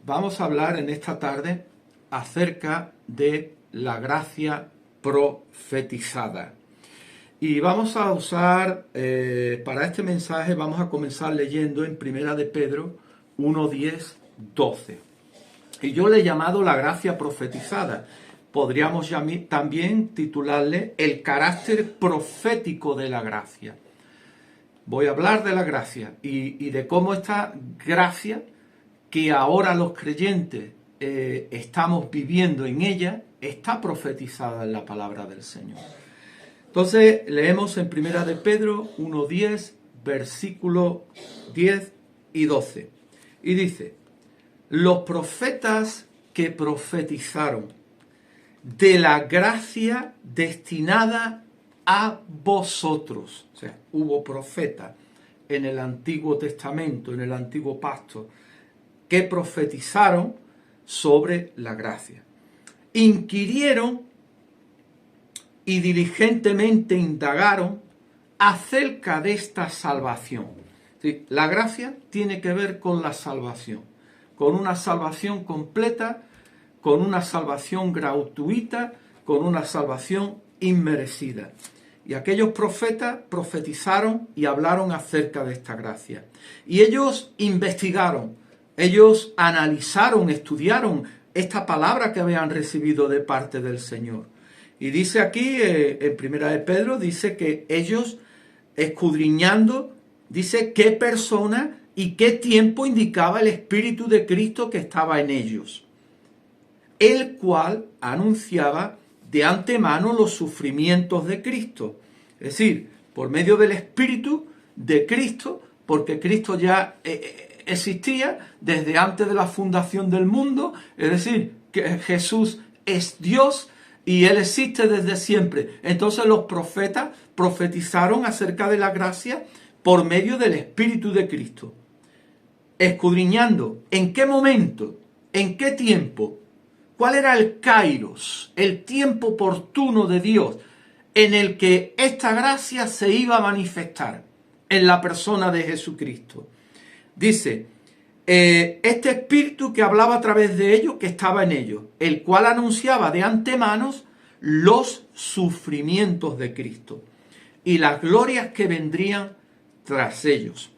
vamos a hablar en esta tarde acerca de la gracia profetizada. Y vamos a usar, para este mensaje, vamos a comenzar leyendo en Primera de Pedro 1, 10, 12. Y yo le he llamado la gracia profetizada. Podríamos también titularle el carácter profético de la gracia. Voy a hablar de la gracia y de cómo esta gracia, que ahora los creyentes estamos viviendo en ella, está profetizada en la palabra del Señor. Entonces leemos en Primera de Pedro 1:10, versículo 10 y 12. Y dice: los profetas que profetizaron de la gracia destinada a vosotros. O sea, hubo profetas en el Antiguo Testamento, en el Antiguo Pacto, que profetizaron sobre la gracia. Inquirieron y diligentemente indagaron acerca de esta salvación. ¿Sí? La gracia tiene que ver con la salvación, con una salvación completa, con una salvación gratuita, con una salvación inmerecida. Y aquellos profetas profetizaron y hablaron acerca de esta gracia. Y ellos investigaron, ellos analizaron, estudiaron esta palabra que habían recibido de parte del Señor. Y dice aquí, en Primera de Pedro, dice que ellos, escudriñando, dice qué persona y qué tiempo indicaba el Espíritu de Cristo que estaba en ellos, el cual anunciaba de antemano los sufrimientos de Cristo. Es decir, por medio del Espíritu de Cristo, porque Cristo ya existía desde antes de la fundación del mundo, es decir, que Jesús es Dios y Él existe desde siempre. Entonces los profetas profetizaron acerca de la gracia por medio del Espíritu de Cristo, escudriñando en qué momento, en qué tiempo, cuál era el kairos, el tiempo oportuno de Dios en el que esta gracia se iba a manifestar en la persona de Jesucristo. Dice, este Espíritu que hablaba a través de ellos, que estaba en ellos, el cual anunciaba de antemano los sufrimientos de Cristo y las glorias que vendrían tras ellos.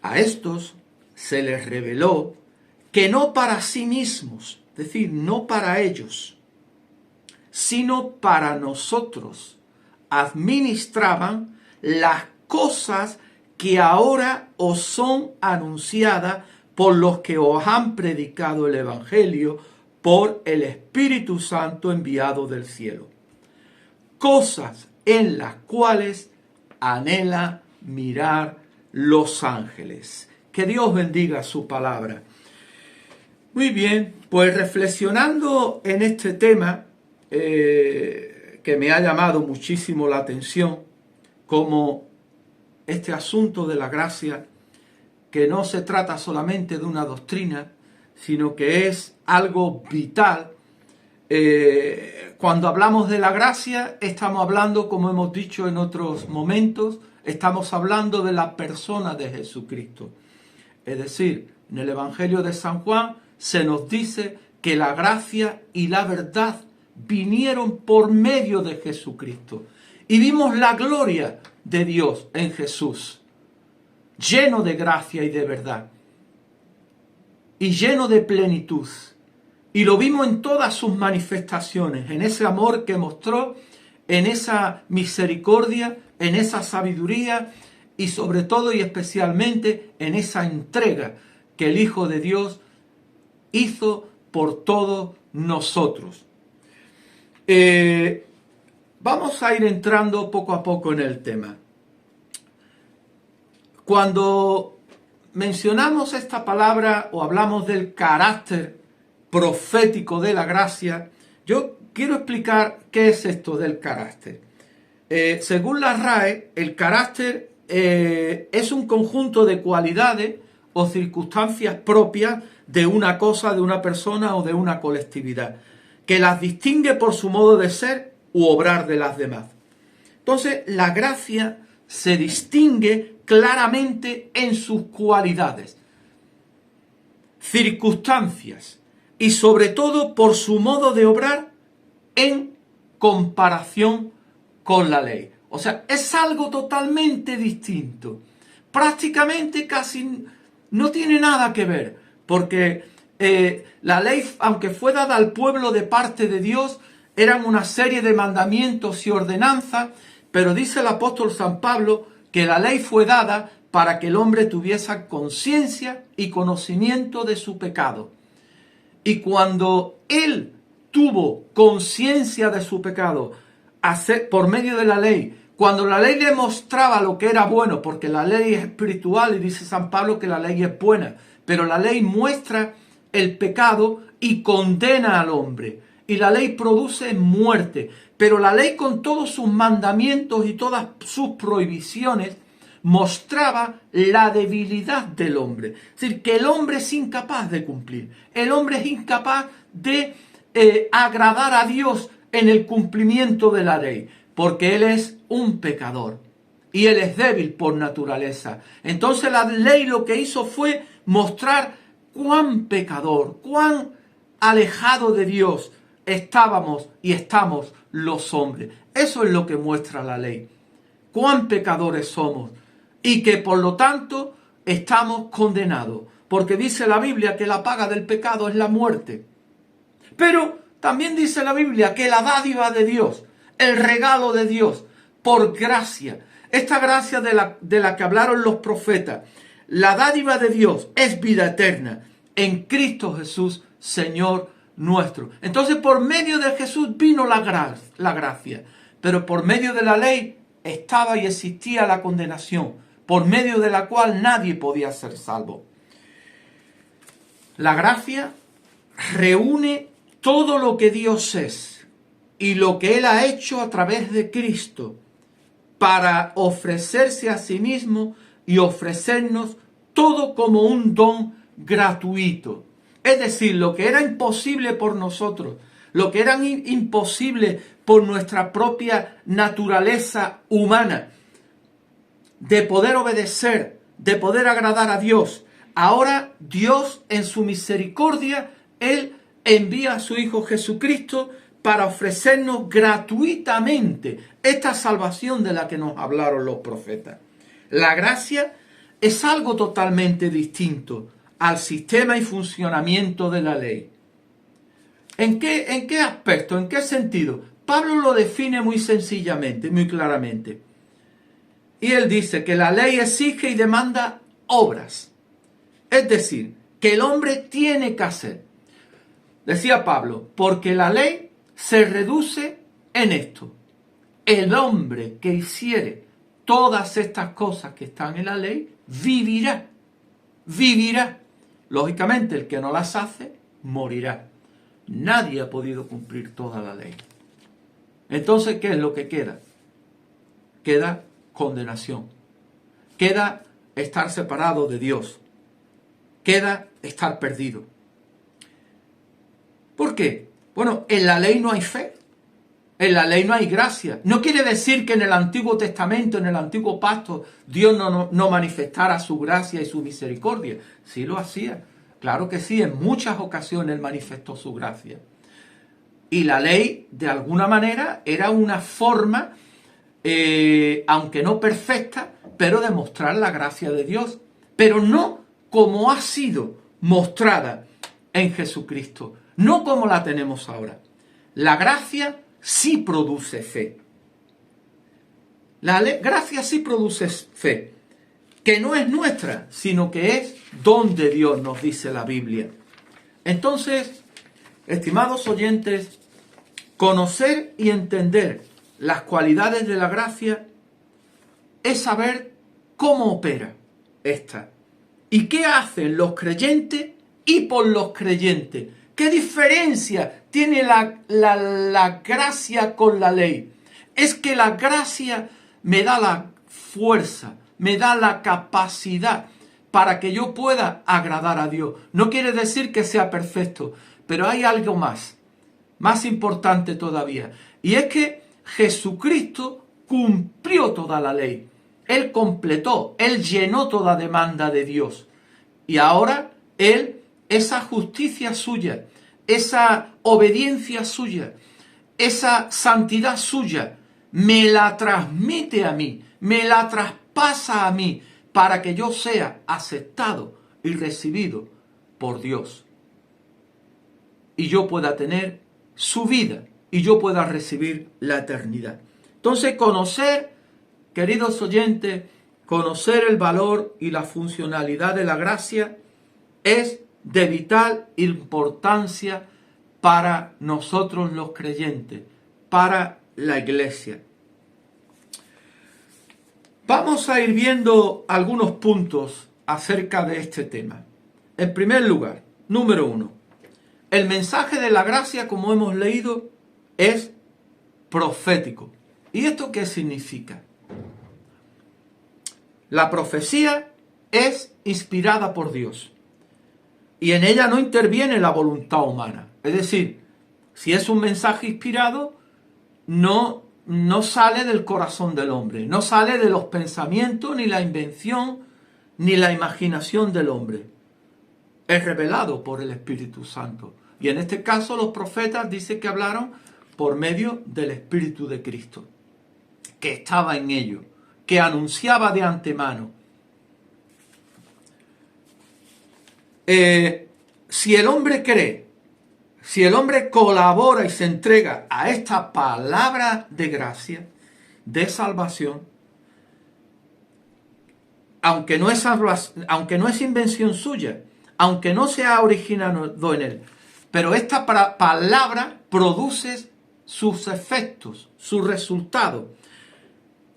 A estos se les reveló que no para sí mismos, es decir, no para ellos, sino para nosotros, administraban las cosas que ahora os son anunciadas por los que os han predicado el Evangelio por el Espíritu Santo enviado del cielo. Cosas en las cuales anhela mirar los ángeles. Que Dios bendiga su palabra. Muy bien, pues reflexionando en este tema que me ha llamado muchísimo la atención, como este asunto de la gracia, que no se trata solamente de una doctrina, sino que es algo vital. Cuando hablamos de la gracia, estamos hablando, como hemos dicho en otros momentos, estamos hablando de la persona de Jesucristo. Es decir, en el Evangelio de San Juan se nos dice que la gracia y la verdad vinieron por medio de Jesucristo. Y vimos la gloria de Dios en Jesús, lleno de gracia y de verdad, y lleno de plenitud. Y lo vimos en todas sus manifestaciones, en ese amor que mostró, en esa misericordia, en esa sabiduría y sobre todo y especialmente en esa entrega que el Hijo de Dios hizo por todos nosotros. Vamos a ir entrando poco a poco en el tema. Cuando mencionamos esta palabra o hablamos del carácter profético de la gracia, yo quiero explicar qué es esto del carácter. Según la RAE, el carácter es un conjunto de cualidades o circunstancias propias de una cosa, de una persona o de una colectividad, que las distingue por su modo de ser u obrar de las demás. Entonces, la gracia se distingue claramente en sus cualidades. circunstancias y sobre todo por su modo de obrar en comparación con la ley. O sea, es algo totalmente distinto. Prácticamente casi no tiene nada que ver, porque la ley, aunque fue dada al pueblo de parte de Dios, eran una serie de mandamientos y ordenanzas, pero dice el apóstol San Pablo que la ley fue dada para que el hombre tuviese conciencia y conocimiento de su pecado. Y cuando él tuvo conciencia de su pecado por medio de la ley, cuando la ley le mostraba lo que era bueno, porque la ley es espiritual y dice San Pablo que la ley es buena, pero la ley muestra el pecado y condena al hombre. Y la ley produce muerte, pero la ley con todos sus mandamientos y todas sus prohibiciones mostraba la debilidad del hombre. Es decir, que el hombre es incapaz de cumplir. El hombre es incapaz de agradar a Dios en el cumplimiento de la ley, porque él es un pecador y él es débil por naturaleza. Entonces la ley lo que hizo fue mostrar cuán pecador, cuán alejado de Dios estábamos y estamos los hombres. Eso es lo que muestra la ley. Cuán pecadores somos y que por lo tanto estamos condenados. Porque dice la Biblia que la paga del pecado es la muerte. Pero también dice la Biblia que la dádiva de Dios, el regalo de Dios, por gracia, esta gracia de la que hablaron los profetas, la dádiva de Dios es vida eterna en Cristo Jesús, Señor nuestro. Entonces por medio de Jesús vino la gracia, pero por medio de la ley estaba y existía la condenación, por medio de la cual nadie podía ser salvo. La gracia reúne todo lo que Dios es y lo que Él ha hecho a través de Cristo para ofrecerse a sí mismo y ofrecernos todo como un don gratuito. Es decir, lo que era imposible por nosotros, lo que era imposible por nuestra propia naturaleza humana, de poder obedecer, de poder agradar a Dios. Ahora Dios en su misericordia, Él envía a su Hijo Jesucristo para ofrecernos gratuitamente esta salvación de la que nos hablaron los profetas. La gracia es algo totalmente distinto al sistema y funcionamiento de la ley. ¿En qué aspecto? ¿En qué sentido? Pablo lo define muy sencillamente, muy claramente. Y él dice que la ley exige y demanda obras. Es decir, que el hombre tiene que hacer. Decía Pablo, porque la ley se reduce en esto. El hombre que hiciere todas estas cosas que están en la ley, vivirá. Vivirá. Lógicamente, el que no las hace, morirá. Nadie ha podido cumplir toda la ley. Entonces, ¿qué es lo que queda? Queda condenación. Queda estar separado de Dios. Queda estar perdido. ¿Por qué? Bueno, en la ley no hay fe. En la ley no hay gracia. No quiere decir que en el Antiguo Testamento, en el Antiguo Pacto, Dios no manifestara su gracia y su misericordia. Sí lo hacía. Claro que sí, en muchas ocasiones Él manifestó su gracia. Y la ley, de alguna manera, era una forma, aunque no perfecta, pero de mostrar la gracia de Dios. Pero no como ha sido mostrada en Jesucristo. No como la tenemos ahora. La gracia sí produce fe. La gracia sí produce fe, que no es nuestra, sino que es don de Dios, nos dice la Biblia. Entonces, estimados oyentes, conocer y entender las cualidades de la gracia es saber cómo opera esta y qué hacen los creyentes y por los creyentes. ¿Qué diferencia tiene la gracia con la ley? Es que la gracia me da la fuerza, me da la capacidad para que yo pueda agradar a Dios. No quiere decir que sea perfecto, pero hay algo más importante todavía. Y es que Jesucristo cumplió toda la ley. Él completó, Él llenó toda demanda de Dios. Y ahora Él esa justicia suya, esa obediencia suya, esa santidad suya, me la transmite a mí, me la traspasa a mí, para que yo sea aceptado y recibido por Dios. Y yo pueda tener su vida y yo pueda recibir la eternidad. Entonces, conocer, queridos oyentes, conocer el valor y la funcionalidad de la gracia es de vital importancia para nosotros los creyentes, para la iglesia. Vamos a ir viendo algunos puntos acerca de este tema. En primer lugar, número 1, el mensaje de la gracia, como hemos leído, es profético. ¿Y esto qué significa? La profecía es inspirada por Dios y en ella no interviene la voluntad humana. Es decir, si es un mensaje inspirado, no sale del corazón del hombre, no sale de los pensamientos, ni la invención, ni la imaginación del hombre. Es revelado por el Espíritu Santo. Y en este caso los profetas dicen que hablaron por medio del Espíritu de Cristo, que estaba en ellos, que anunciaba de antemano. Si el hombre cree, si el hombre colabora y se entrega a esta palabra de gracia, de salvación, aunque no es invención suya, aunque no se ha originado en él, pero esta palabra produce sus efectos, sus resultados.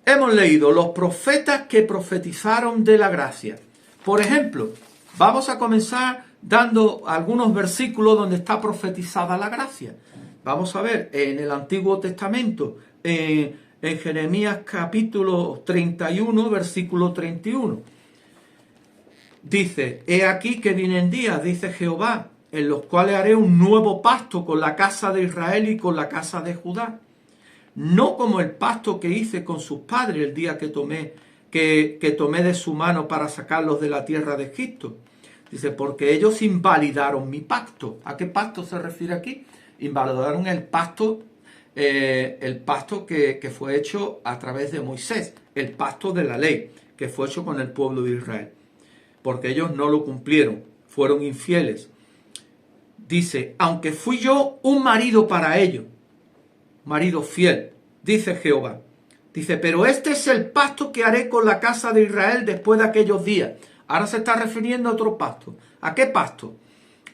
Hemos leído los profetas que profetizaron de la gracia. Por ejemplo, vamos a comenzar dando algunos versículos donde está profetizada la gracia. Vamos a ver en el Antiguo Testamento, en Jeremías capítulo 31, versículo 31. Dice: he aquí que vienen días, dice Jehová, en los cuales haré un nuevo pacto con la casa de Israel y con la casa de Judá. No como el pacto que hice con sus padres el día que tomé de su mano para sacarlos de la tierra de Egipto. Dice, porque ellos invalidaron mi pacto. ¿A qué pacto se refiere aquí? Invalidaron el pacto que fue hecho a través de Moisés, el pacto de la ley, que fue hecho con el pueblo de Israel. Porque ellos no lo cumplieron, fueron infieles. Dice, aunque fui yo un marido para ellos, marido fiel, dice Jehová. Dice, pero este es el pacto que haré con la casa de Israel después de aquellos días. Ahora se está refiriendo a otro pacto. ¿A qué pacto?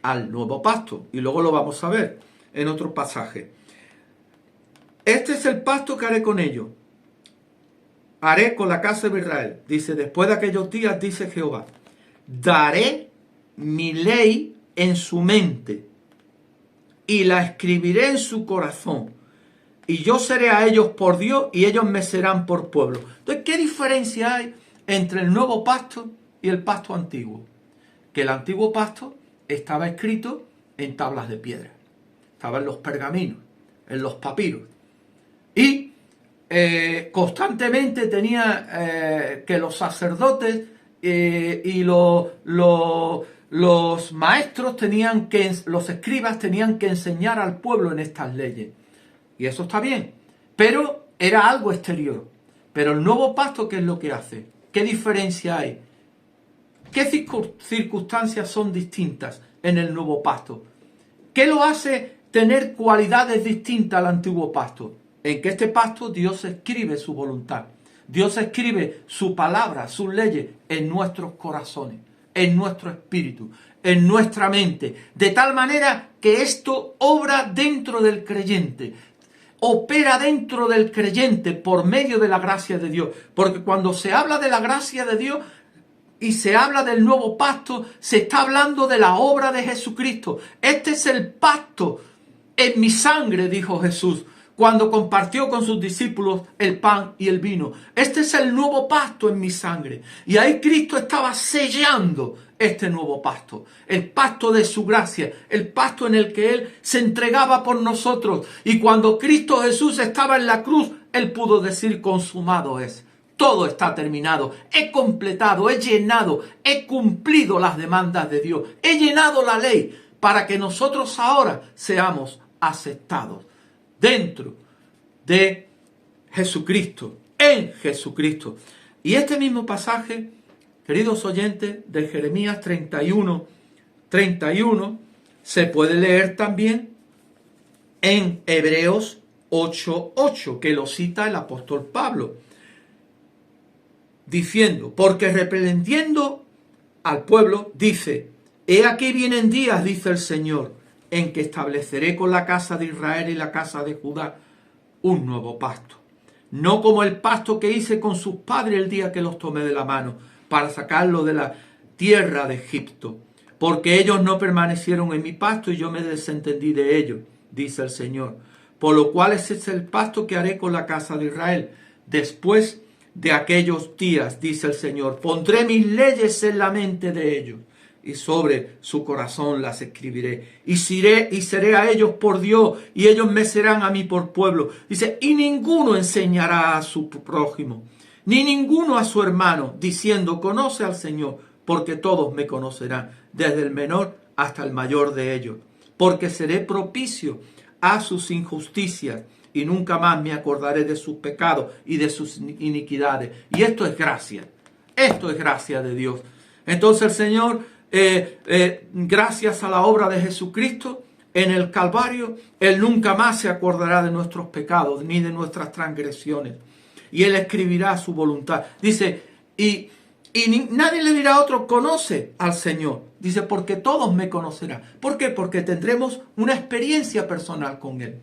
Al nuevo pacto. Y luego lo vamos a ver en otro pasaje. Este es el pacto que haré con ellos. Haré con la casa de Israel. Dice, después de aquellos días, dice Jehová, daré mi ley en su mente y la escribiré en su corazón. Y yo seré a ellos por Dios y ellos me serán por pueblo. Entonces, ¿qué diferencia hay entre el nuevo pacto y el pacto antiguo? Que el antiguo pacto estaba escrito en tablas de piedra. Estaba en los pergaminos, en los papiros. Y constantemente tenía que los sacerdotes y los maestros los escribas tenían que enseñar al pueblo en estas leyes. Y eso está bien, pero era algo exterior. Pero el nuevo pacto, ¿qué es lo que hace? ¿Qué diferencia hay? ¿Qué circunstancias son distintas en el nuevo pacto? ¿Qué lo hace tener cualidades distintas al antiguo pacto? En que este pacto Dios escribe su voluntad. Dios escribe su palabra, sus leyes en nuestros corazones, en nuestro espíritu, en nuestra mente. De tal manera que esto obra dentro del creyente. Opera dentro del creyente por medio de la gracia de Dios. Porque cuando se habla de la gracia de Dios y se habla del nuevo pacto, se está hablando de la obra de Jesucristo. Este es el pacto en mi sangre, dijo Jesús, cuando compartió con sus discípulos el pan y el vino. Este es el nuevo pacto en mi sangre. Y ahí Cristo estaba sellando este nuevo pacto, el pacto de su gracia, el pacto en el que Él se entregaba por nosotros. Y cuando Cristo Jesús estaba en la cruz, Él pudo decir, consumado es. todo está terminado, he completado, he llenado, he cumplido las demandas de Dios, he llenado la ley para que nosotros ahora seamos aceptados dentro de Jesucristo, en Jesucristo. Y este mismo pasaje, queridos oyentes, de Jeremías 31, se puede leer también en Hebreos 8:8, que lo cita el apóstol Pablo, diciendo, porque reprendiendo al pueblo, dice, he aquí vienen días, dice el Señor, en que estableceré con la casa de Israel y la casa de Judá un nuevo pacto. No como el pacto que hice con sus padres el día que los tomé de la mano para sacarlos de la tierra de Egipto, porque ellos no permanecieron en mi pacto y yo me desentendí de ellos, dice el Señor. Por lo cual ese es el pacto que haré con la casa de Israel. Después de aquellos días, dice el Señor, pondré mis leyes en la mente de ellos y sobre su corazón las escribiré. Y seré a ellos por Dios y ellos me serán a mí por pueblo. Dice, y ninguno enseñará a su prójimo, ni ninguno a su hermano, diciendo, conoce al Señor, porque todos me conocerán, desde el menor hasta el mayor de ellos. Porque seré propicio a sus injusticias y nunca más me acordaré de sus pecados y de sus iniquidades. Y esto es gracia de Dios. Entonces el Señor, gracias a la obra de Jesucristo en el Calvario, Él nunca más se acordará de nuestros pecados ni de nuestras transgresiones. Y Él escribirá su voluntad. Dice, y nadie le dirá a otro, conoce al Señor. Dice, porque todos me conocerán. ¿Por qué? Porque tendremos una experiencia personal con Él.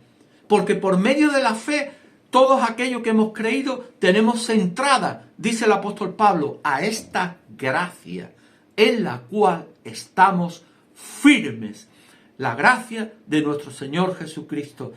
Porque por medio de la fe, todos aquellos que hemos creído, tenemos entrada, dice el apóstol Pablo, a esta gracia en la cual estamos firmes. La gracia de nuestro Señor Jesucristo.